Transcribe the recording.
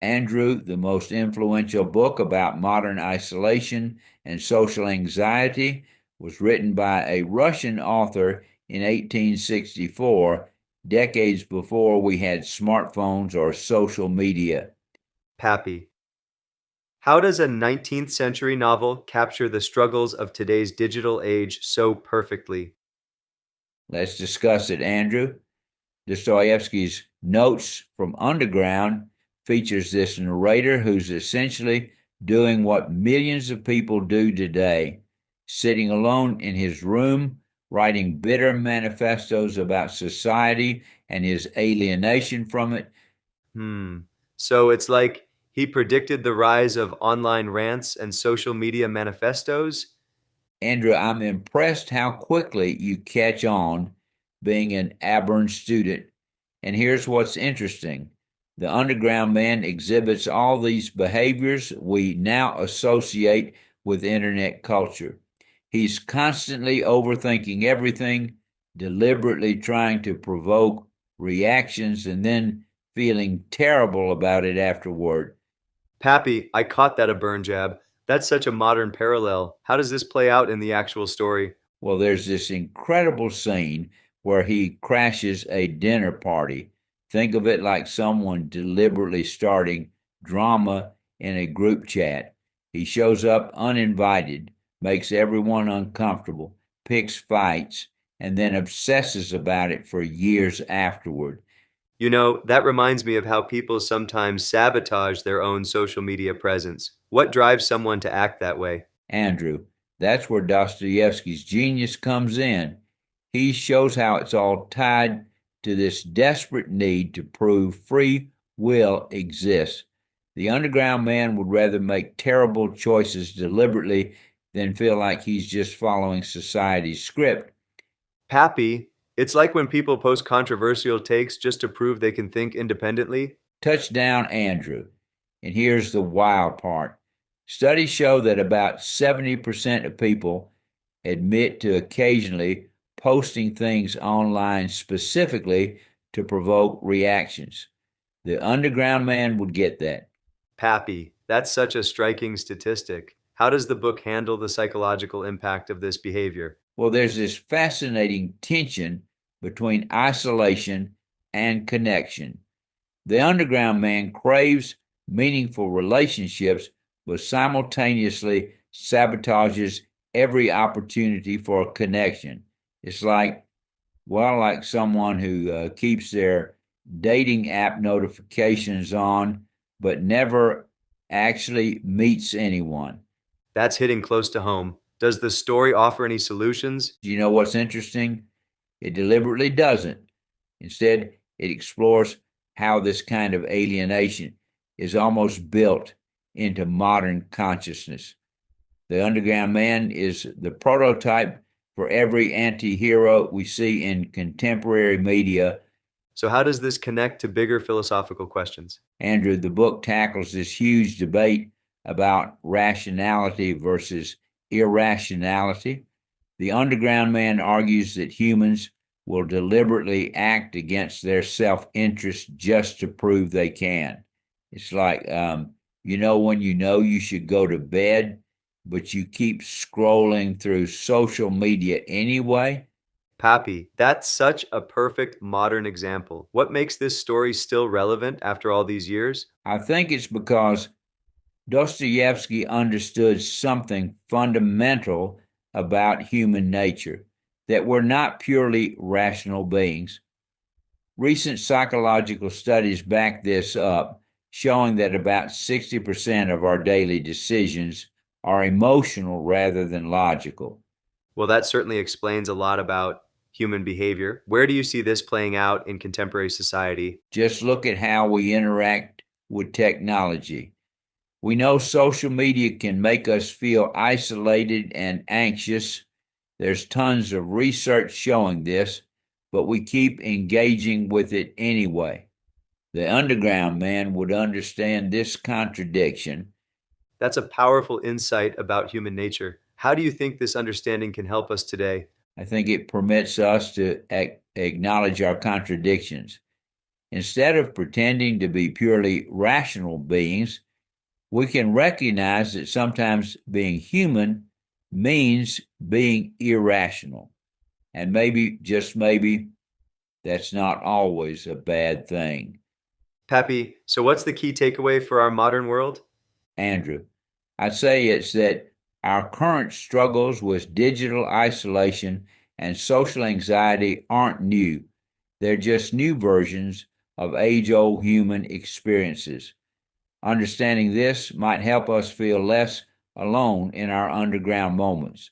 Andrew, the most influential book about modern isolation and social anxiety, was written by a Russian author in 1864, decades before we had smartphones or social media. Pappy. How does a 19th century novel capture the struggles of today's digital age so perfectly? Let's discuss it, Andrew. Dostoevsky's Notes from Underground features this narrator who's essentially doing what millions of people do today, sitting alone in his room, writing bitter manifestos about society and his alienation from it. Hmm. So it's like he predicted the rise of online rants and social media manifestos? Andrew, I'm impressed how quickly you catch on being an ABURN student. And here's what's interesting. The underground man exhibits all these behaviors we now associate with internet culture. He's constantly overthinking everything, deliberately trying to provoke reactions, and then feeling terrible about it afterward. Pappy, I caught that a burn jab. That's such a modern parallel. How does this play out in the actual story? Well, there's this incredible scene where he crashes a dinner party. Think of it like someone deliberately starting drama in a group chat. He shows up uninvited, makes everyone uncomfortable, picks fights, and then obsesses about it for years afterward. You know, that reminds me of how people sometimes sabotage their own social media presence. What drives someone to act that way? Andrew, that's where Dostoevsky's genius comes in. He shows how it's all tied to this desperate need to prove free will exists. The underground man would rather make terrible choices deliberately than feel like he's just following society's script. Pappy, it's like when people post controversial takes just to prove they can think independently. Touchdown, Andrew. And here's the wild part. Studies show that about 70% of people admit to occasionally posting things online specifically to provoke reactions. The underground man would get that. Pappy, that's such a striking statistic. How does the book handle the psychological impact of this behavior? Well, there's this fascinating tension between isolation and connection. The underground man craves meaningful relationships, but simultaneously sabotages every opportunity for connection. It's like someone who keeps their dating app notifications on, but never actually meets anyone. That's hitting close to home. Does the story offer any solutions? You know what's interesting? It deliberately doesn't. Instead, it explores how this kind of alienation is almost built into modern consciousness. The underground man is the prototype for every anti hero we see in contemporary media. So, how does this connect to bigger philosophical questions? Andrew, the book tackles this huge debate about rationality versus irrationality. The underground man argues that humans will deliberately act against their self interest just to prove they can. It's like, when you know you should go to bed, but you keep scrolling through social media anyway. Pappy, that's such a perfect modern example. What makes this story still relevant after all these years? I think it's because Dostoevsky understood something fundamental about human nature, that we're not purely rational beings. Recent psychological studies back this up, showing that about 60% of our daily decisions are emotional rather than logical. Well, that certainly explains a lot about human behavior. Where do you see this playing out in contemporary society? Just look at how we interact with technology. We know social media can make us feel isolated and anxious. There's tons of research showing this, but we keep engaging with it anyway. The underground man would understand this contradiction. That's a powerful insight about human nature. How do you think this understanding can help us today? I think it permits us to acknowledge our contradictions. Instead of pretending to be purely rational beings, we can recognize that sometimes being human means being irrational. And maybe, just maybe, that's not always a bad thing. Pappy, so what's the key takeaway for our modern world? Andrew, I'd say it's that our current struggles with digital isolation and social anxiety aren't new. They're just new versions of age-old human experiences. Understanding this might help us feel less alone in our underground moments.